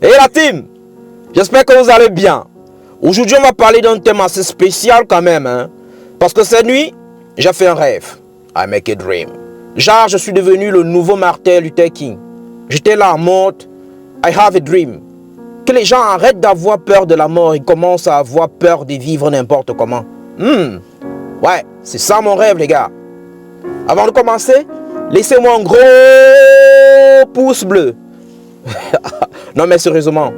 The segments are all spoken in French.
Hey la team, j'espère que vous allez bien. Aujourd'hui, on va parler d'un thème assez spécial quand même. Parce que cette nuit, j'ai fait un rêve. I make a dream. Genre, je suis devenu le nouveau Martin Luther King. J'étais là en mode, I have a dream. Que les gens arrêtent d'avoir peur de la mort et commencent à avoir peur de vivre n'importe comment. Ouais, c'est ça mon rêve les gars. Avant de commencer, laissez-moi un gros pouce bleu. Non mais sérieusement,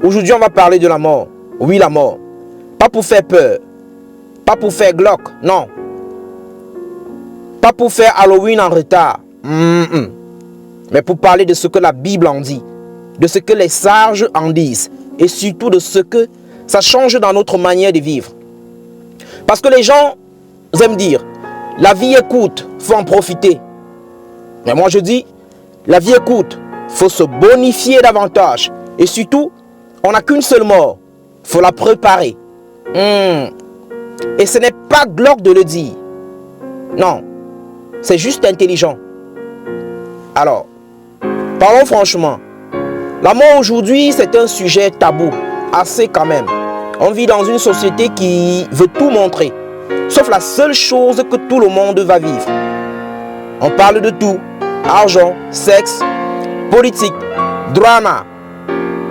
aujourd'hui on va parler de la mort. Oui, la mort. Pas pour faire peur. Pas pour faire glauque, non. Pas pour faire Halloween en retard. Mais pour parler de ce que la Bible en dit. De ce que les sages en disent. Et surtout de ce que ça change dans notre manière de vivre. Parce que les gens aiment dire, la vie est courte, faut en profiter. Mais moi je dis, la vie est courte, faut se bonifier davantage. Et surtout, on n'a qu'une seule mort. Faut la préparer. Et ce n'est pas glauque de le dire. Non, c'est juste intelligent. Alors, parlons franchement. La mort aujourd'hui, c'est un sujet tabou. Assez quand même. On vit dans une société qui veut tout montrer. Sauf la seule chose que tout le monde va vivre. On parle de tout. Argent, sexe, politique, drama,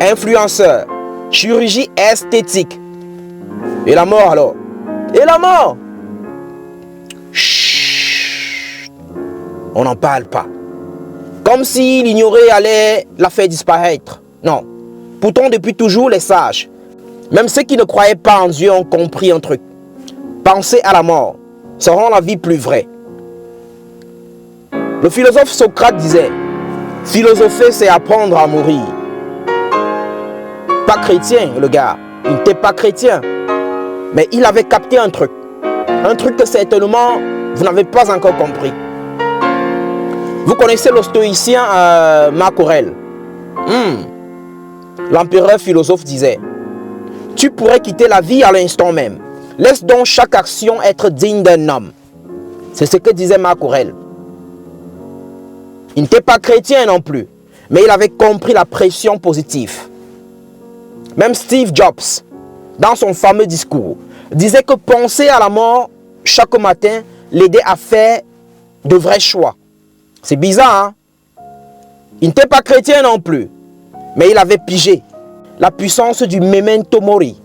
influenceur, chirurgie esthétique. Et la mort alors? Et la mort? Chut. On n'en parle pas. Comme si l'ignorer allait la faire disparaître. Non. Pourtant, depuis toujours, les sages, même ceux qui ne croyaient pas en Dieu, ont compris un truc. Penser à la mort, ça rend la vie plus vraie. Le philosophe Socrate disait, philosopher, c'est apprendre à mourir. Pas chrétien, le gars. Il n'était pas chrétien. Mais il avait capté un truc. Un truc que certainement, vous n'avez pas encore compris. Vous connaissez le stoïcien Marc Aurèle. L'empereur philosophe disait, tu pourrais quitter la vie à l'instant même. Laisse donc chaque action être digne d'un homme. C'est ce que disait Marc Aurèle. Il n'était pas chrétien non plus, mais il avait compris la pression positive. Même Steve Jobs, dans son fameux discours, disait que penser à la mort chaque matin l'aidait à faire de vrais choix. C'est bizarre, hein? Il n'était pas chrétien non plus, mais il avait pigé la puissance du memento mori.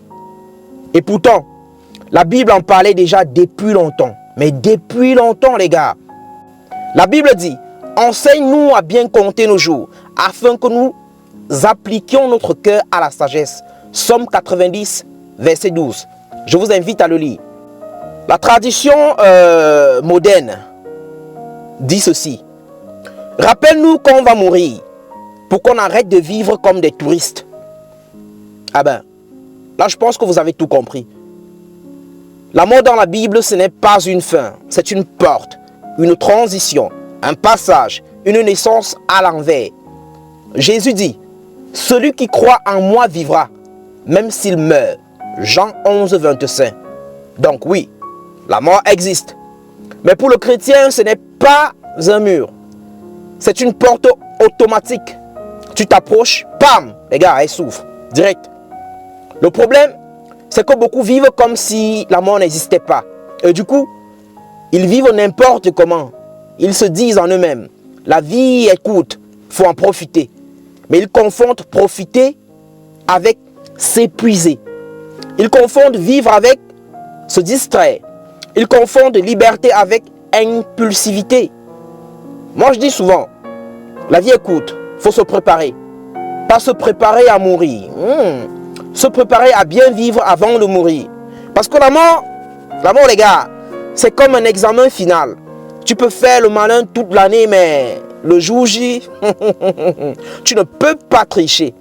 Et pourtant, la Bible en parlait déjà depuis longtemps. Mais depuis longtemps, les gars. La Bible dit, enseigne-nous à bien compter nos jours, afin que nous appliquions notre cœur à la sagesse. Somme 90, verset 12. Je vous invite à le lire. La tradition moderne dit ceci. Rappelle-nous qu'on va mourir, pour qu'on arrête de vivre comme des touristes. Ah ben, là je pense que vous avez tout compris. La mort dans la Bible, ce n'est pas une fin, c'est une porte, une transition, un passage, une naissance à l'envers. Jésus dit, celui qui croit en moi vivra, même s'il meurt. Jean 11, 25. Donc oui, la mort existe. Mais pour le chrétien, ce n'est pas un mur. C'est une porte automatique. Tu t'approches, bam, les gars, elle s'ouvre, direct. Le problème, c'est que beaucoup vivent comme si la mort n'existait pas. Et du coup, ils vivent n'importe comment. Ils se disent en eux-mêmes, la vie est courte, il faut en profiter. Mais ils confondent profiter avec s'épuiser. Ils confondent vivre avec se distraire. Ils confondent liberté avec impulsivité. Moi je dis souvent, la vie est courte, il faut se préparer. Pas se préparer à mourir. Se préparer à bien vivre avant de mourir. Parce que la mort les gars, c'est comme un examen final. Tu peux faire le malin toute l'année, mais le jour J, tu ne peux pas tricher.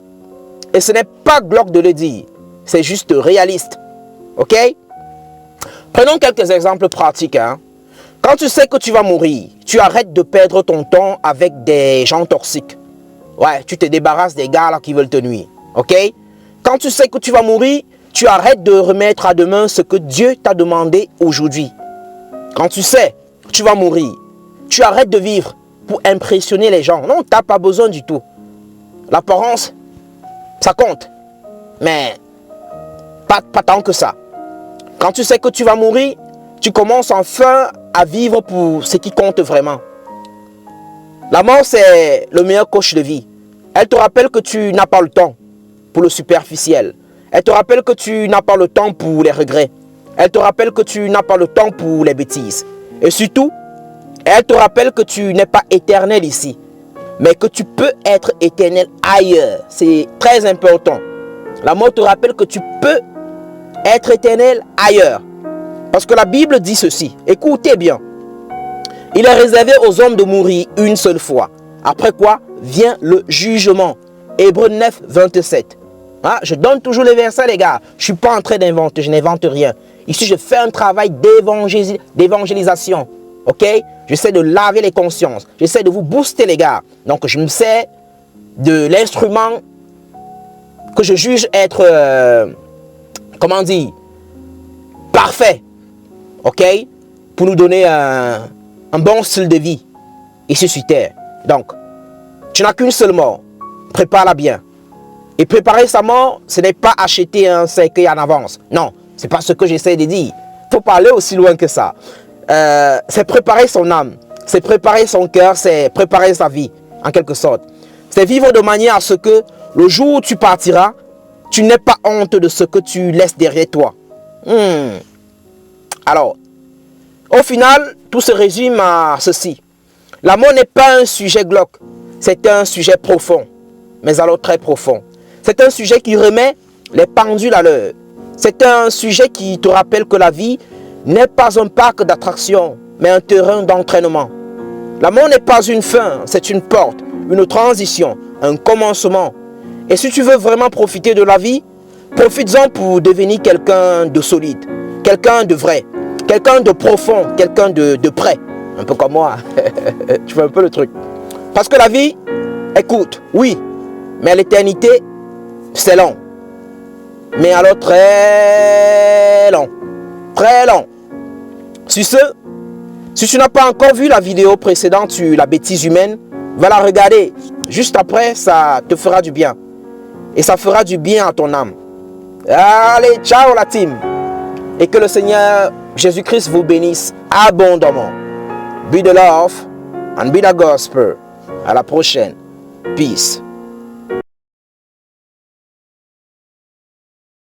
Et ce n'est pas glauque de le dire, c'est juste réaliste. Ok? Prenons quelques exemples pratiques. Quand tu sais que tu vas mourir, tu arrêtes de perdre ton temps avec des gens toxiques. Ouais, tu te débarrasses des gars là qui veulent te nuire. Ok? Quand tu sais que tu vas mourir, tu arrêtes de remettre à demain ce que Dieu t'a demandé aujourd'hui. Quand tu sais que tu vas mourir, tu arrêtes de vivre pour impressionner les gens. Non, tu n'as pas besoin du tout. L'apparence Ça compte. Mais pas tant que ça. Quand tu sais que tu vas mourir, tu commences enfin à vivre pour ce qui compte vraiment. La mort, c'est le meilleur coach de vie. Elle te rappelle que tu n'as pas le temps pour le superficiel. Elle te rappelle que tu n'as pas le temps pour les regrets. Elle te rappelle que tu n'as pas le temps pour les bêtises. Et surtout, elle te rappelle que tu n'es pas éternel ici, mais que tu peux être éternel ailleurs. C'est très important. La mort te rappelle que tu peux être éternel ailleurs. Parce que la Bible dit ceci. Écoutez bien. Il est réservé aux hommes de mourir une seule fois. Après quoi vient le jugement. Hébreux 9, 27. Ah, je donne toujours les versets, les gars. Je ne suis pas en train d'inventer, je n'invente rien. Ici, je fais un travail d'évangélisation. Ok? J'essaie de laver les consciences. J'essaie de vous booster, les gars. Donc, je me sers de l'instrument que je juge être, comment dire, parfait. Ok? Pour nous donner un bon style de vie ici sur terre. Donc, tu n'as qu'une seule mort. Prépare-la bien. Et préparer sa mort, ce n'est pas acheter un cercueil en avance. Non, ce n'est pas ce que j'essaie de dire. Il faut parler aussi loin que ça. C'est préparer son âme. C'est préparer son cœur. C'est préparer sa vie, en quelque sorte. C'est vivre de manière à ce que le jour où tu partiras, tu n'aies pas honte de ce que tu laisses derrière toi. Alors, au final, tout se résume à ceci. La mort n'est pas un sujet glauque. C'est un sujet profond. Mais alors très profond. C'est un sujet qui remet les pendules à l'heure. C'est un sujet qui te rappelle que la vie n'est pas un parc d'attractions, mais un terrain d'entraînement. La mort n'est pas une fin, c'est une porte, une transition, un commencement. Et si tu veux vraiment profiter de la vie, profites-en pour devenir quelqu'un de solide, quelqu'un de vrai, quelqu'un de profond, quelqu'un de près. Un peu comme moi. Tu fais un peu le truc. Parce que la vie, écoute, oui, mais l'éternité, c'est long. Mais alors très long. Très long. Sur ce, si tu n'as pas encore vu la vidéo précédente sur la bêtise humaine, va la regarder. Juste après, ça te fera du bien. Et ça fera du bien à ton âme. Allez, ciao la team. Et que le Seigneur Jésus-Christ vous bénisse abondamment. Be the love and be the gospel. À la prochaine. Peace.